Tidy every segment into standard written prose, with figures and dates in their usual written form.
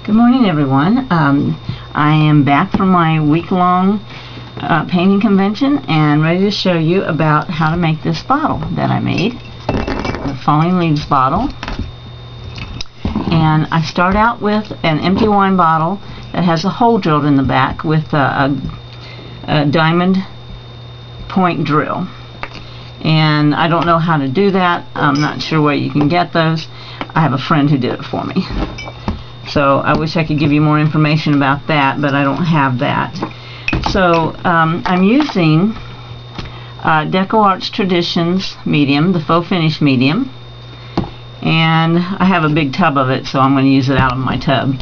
Good morning, everyone. I am back from my week-long painting convention and ready to show you about how to make this bottle that I made, the Falling Leaves bottle. And I start out with an empty wine bottle that has a hole drilled in the back with a diamond point drill. And I don't know how to do that. I'm not sure where you can get those. I have a friend who did it for me. So I wish I could give you more information about that, but I don't have that. So I'm using DecoArt's Traditions medium, the faux finish medium, and I have a big tub of it, so I'm going to use it out of my tub.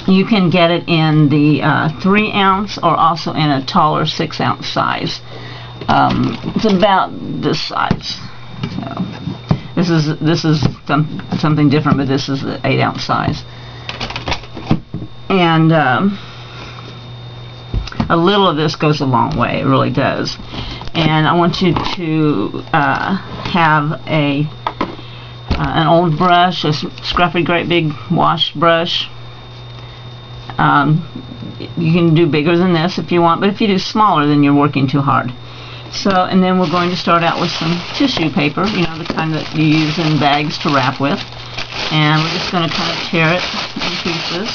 You can get it in the 3 ounce or also in a taller 6 ounce size. It's about this size. So this is something different, but this is the 8 ounce size. And a little of this goes a long way, it really does. And I want you to have an old brush, a scruffy great big wash brush. You can do bigger than this if you want, but if you do smaller, then you're working too hard. So, and then we're going to start out with some tissue paper, you know, the kind that you use in bags to wrap with. And we're just going to kind of tear it in pieces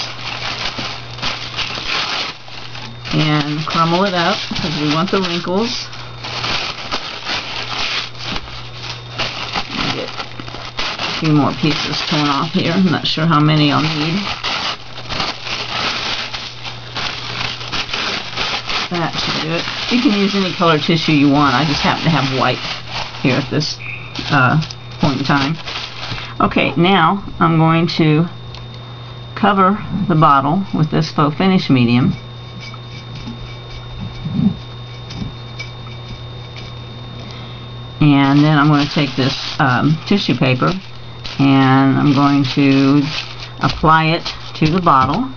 and crumble it up because we want the wrinkles. Get a few more pieces torn off here. I'm not sure how many I'll need. That should do it. You can use any color tissue you want. I just happen to have white here at this point in time. Okay, now I'm going to cover the bottle with this faux finish medium. And then I'm going to take this tissue paper and I'm going to apply it to the bottle.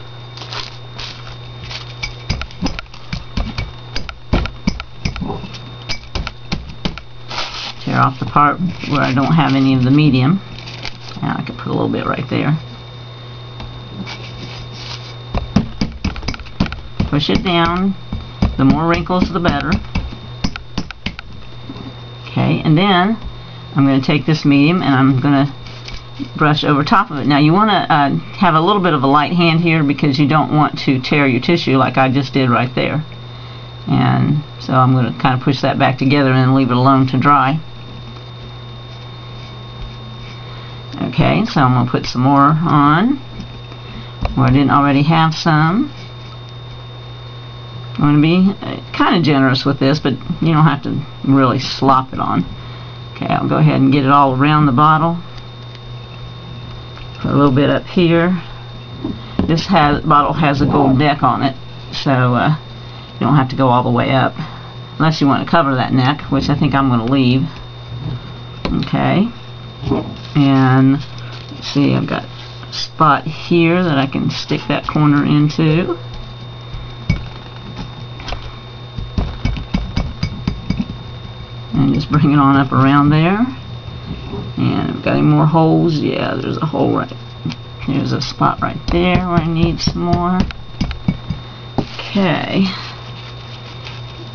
Tear off the part where I don't have any of the medium. And I could put a little bit right there. Push it down. The more wrinkles, the better. Okay, and then I'm going to take this medium and I'm going to brush over top of it. Now you want to have a little bit of a light hand here because you don't want to tear your tissue like I just did right there. And so I'm going to kind of push that back together and then leave it alone to dry. Okay, so I'm going to put some more on where I didn't already have some. I'm going to be kind of generous with this, but you don't have to really slop it on. Okay, I'll go ahead and get it all around the bottle. Put a little bit up here. This bottle has a gold deck on it, so you don't have to go all the way up unless you want to cover that neck, which I think I'm going to leave. Okay, and let's see, I've got a spot here that I can stick that corner into. And just bring it on up around there. And I've got any more holes? Yeah, there's a hole right. There's a spot right there where I need some more. Okay.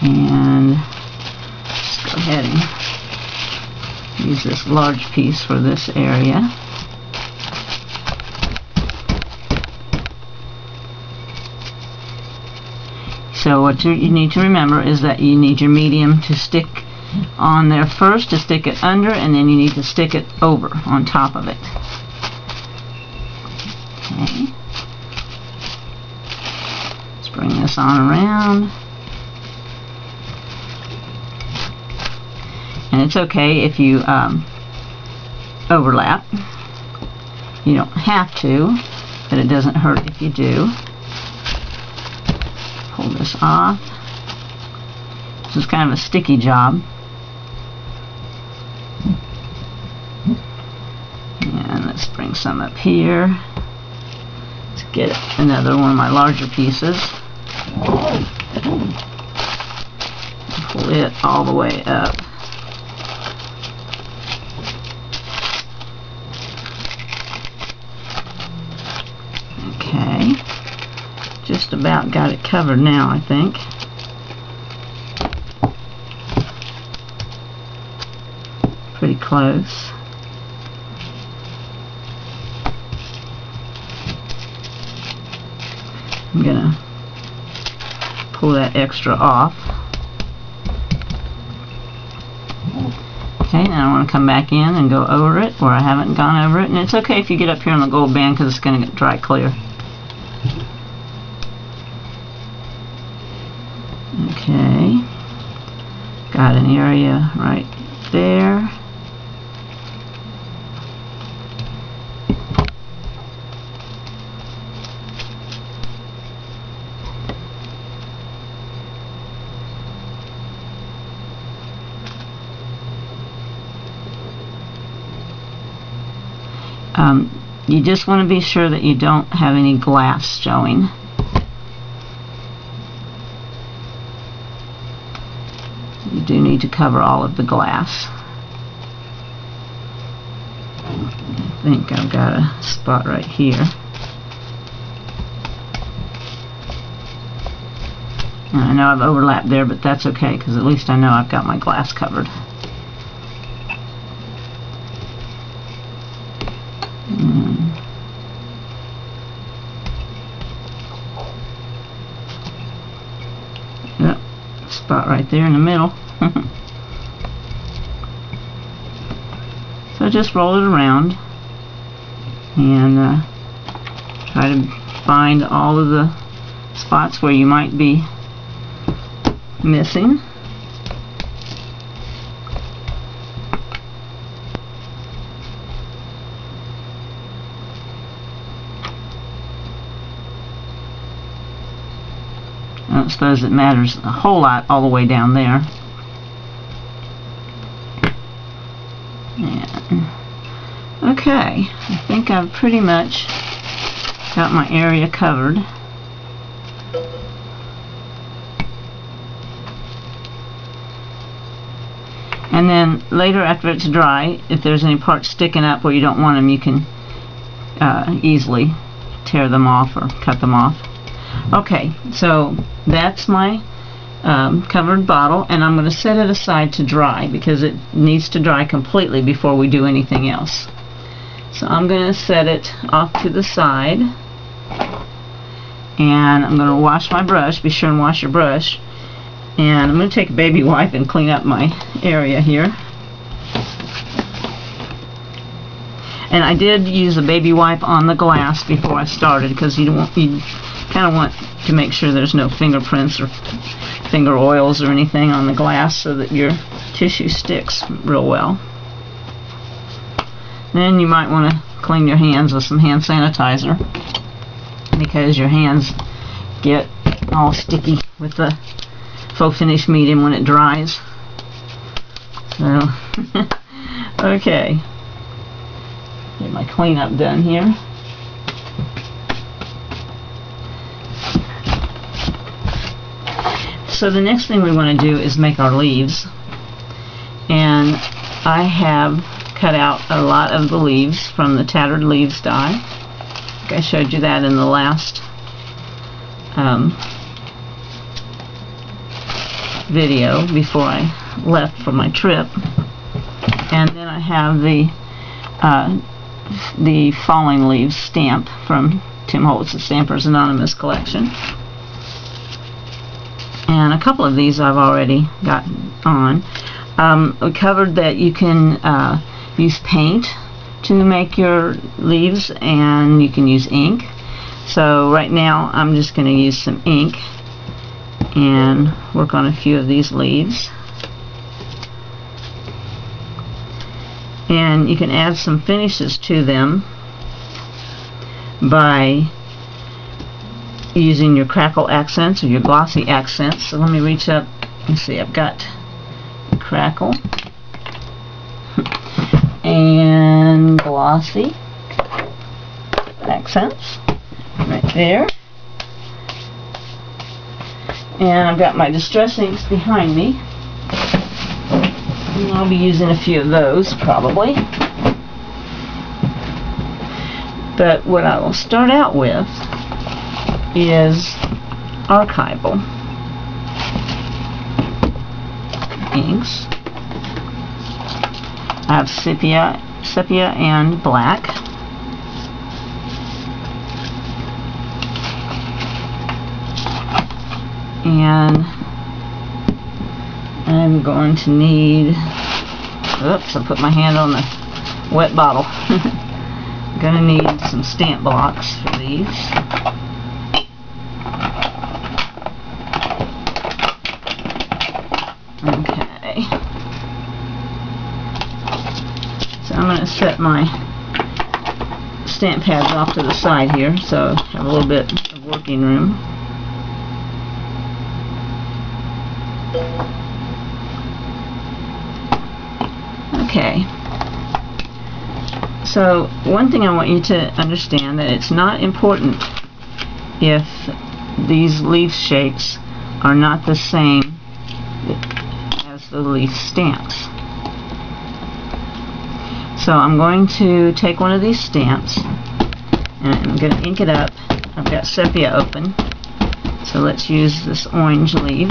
And just go ahead and use this large piece for this area. So what you need to remember is that you need your medium to stick on there first, to stick it under, and then you need to stick it over on top of it. Okay. Let's bring this on around. And it's okay if you overlap. You don't have to, but it doesn't hurt if you do. Pull this off. This is kind of a sticky job. And let's bring some up here. Let's get another one of my larger pieces. Pull it all the way up. just about got it covered now, I think. Pretty close. I'm gonna pull that extra off. Okay, now I want to come back in and go over it where I haven't gone over it. And it's okay if you get up here on the gold band because it's going to get dry clear. Okay, got an area right there. You just want to be sure that you don't have any glass showing. You do need to cover all of the glass. I think I've got a spot right here. And I know I've overlapped there, but that's okay because at least I know I've got my glass covered. Yep, spot right there in the middle. So just roll it around and try to find all of the spots where you might be missing. I don't suppose it matters a whole lot all the way down there. And, okay, I think I've pretty much got my area covered. And then later, after it's dry, if there's any parts sticking up where you don't want them, you can easily tear them off or cut them off. Okay, so that's my covered bottle, and I'm going to set it aside to dry because it needs to dry completely before we do anything else. So I'm going to set it off to the side, and I'm going to wash my brush. Be sure and wash your brush. And I'm going to take a baby wipe and clean up my area here. And I did use a baby wipe on the glass before I started because you kind of want to make sure there's no fingerprints or finger oils or anything on the glass so that your tissue sticks real well. Then you might want to clean your hands with some hand sanitizer because your hands get all sticky with the faux finish medium when it dries. So, okay. Get my cleanup done here. So the next thing we want to do is make our leaves. And I have cut out a lot of the leaves from the Tattered Leaves die. I think I showed you that in the last video before I left for my trip. And then I have the Falling Leaves stamp from Tim Holtz's Stampers Anonymous collection. And a couple of these I've already got on. We covered that you can use paint to make your leaves, and you can use ink. So right now I'm just going to use some ink and work on a few of these leaves. And you can add some finishes to them by using your crackle accents or your glossy accents. So let me reach up and see, I've got crackle and glossy accents right there. And I've got my distress inks behind me. And I'll be using a few of those probably. But what I will start out with is archival inks. I have sepia and black. And I'm going to need, oops, I put my hand on the wet bottle. I'm going to need some stamp blocks for these. Okay. So I'm going to set my stamp pads off to the side here so I have a little bit of working room. Okay, so one thing I want you to understand, that it's not important if these leaf shapes are not the same as the leaf stamps. So I'm going to take one of these stamps and I'm going to ink it up. I've got sepia open, so let's use this orange leaf.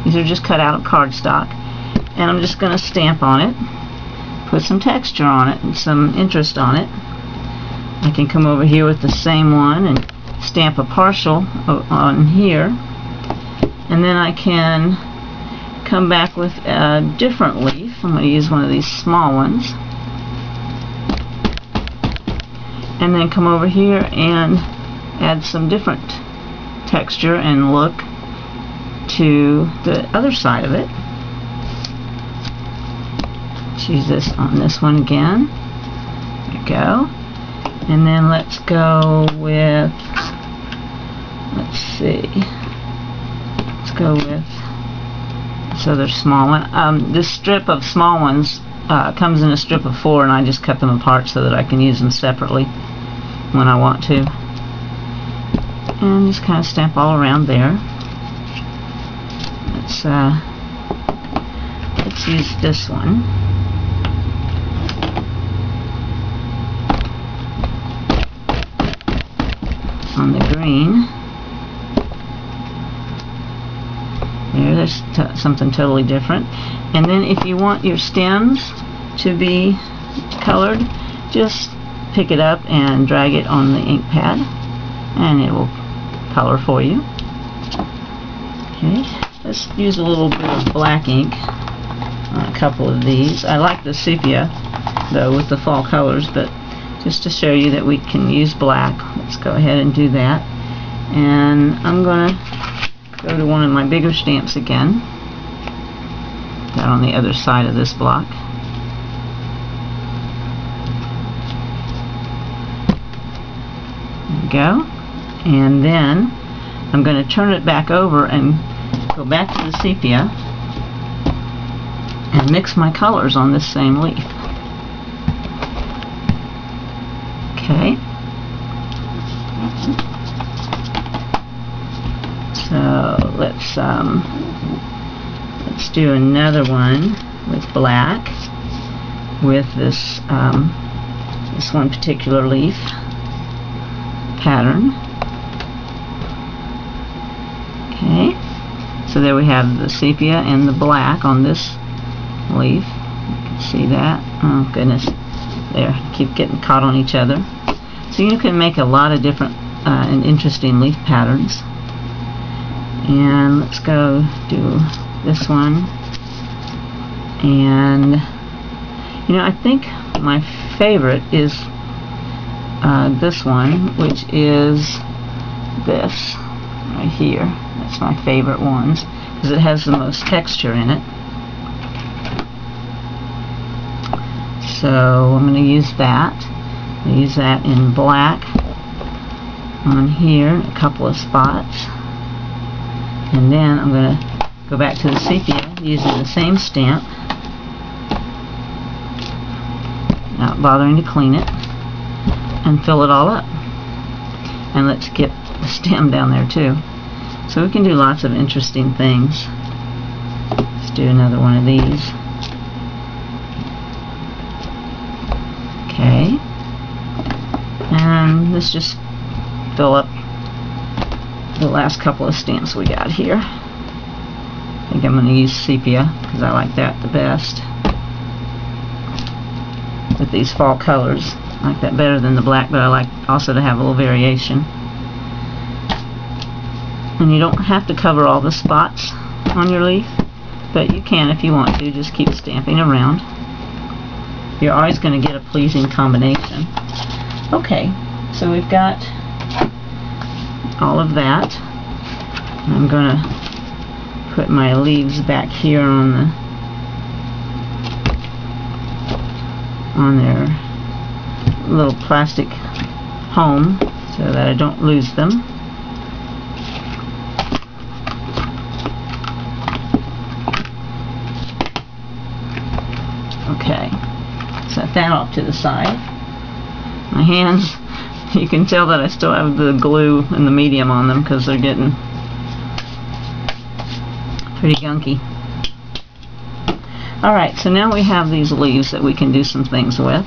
These are just cut out of cardstock, and I'm just going to stamp on it, put some texture on it and some interest on it. I can come over here with the same one and stamp a partial on here, and then I can come back with a different leaf. I'm going to use one of these small ones, and then come over here and add some different texture and look to the other side of it. Use this on this one again. There we go. And then let's go with, let's see, let's go with this other small one. This strip of small ones comes in a strip of 4, and I just cut them apart so that I can use them separately when I want to. And just kind of stamp all around there. Let's use this one. On the green. There's something totally different. And then if you want your stems to be colored, just pick it up and drag it on the ink pad and it will color for you. Okay, let's use a little bit of black ink on a couple of these. I like the sepia though with the fall colors, but just to show you that we can use black, let's go ahead and do that. And I'm going to go to one of my bigger stamps again, that on the other side of this block. There we go. And then I'm going to turn it back over and go back to the sepia and mix my colors on this same leaf. Okay. So let's do another one with black with this this one particular leaf pattern. Okay. So there we have the sepia and the black on this leaf. You can see that. Oh goodness. There, keep getting caught on each other. So you can make a lot of different and interesting leaf patterns. And let's go do this one. And you know, I think my favorite is this one, which is this right here. That's my favorite ones because it has the most texture in it. So I'm going to use that. I'll use that in black on here, a couple of spots. And then I'm going to go back to the sepia using the same stamp, not bothering to clean it, and fill it all up. And let's get the stem down there too. So we can do lots of interesting things. Let's do another one of these. Okay, and let's just fill up the last couple of stamps we got here. I think I'm going to use sepia because I like that the best. With these fall colors, I like that better than the black, but I like also to have a little variation. And you don't have to cover all the spots on your leaf, but you can if you want to. Just keep stamping around. You're always going to get a pleasing combination. Okay, so we've got all of that. I'm going to put my leaves back here on their little plastic home so that I don't lose them. Okay, set that off to the side. My hands, you can tell that I still have the glue and the medium on them because they're getting pretty gunky. Alright, so now we have these leaves that we can do some things with.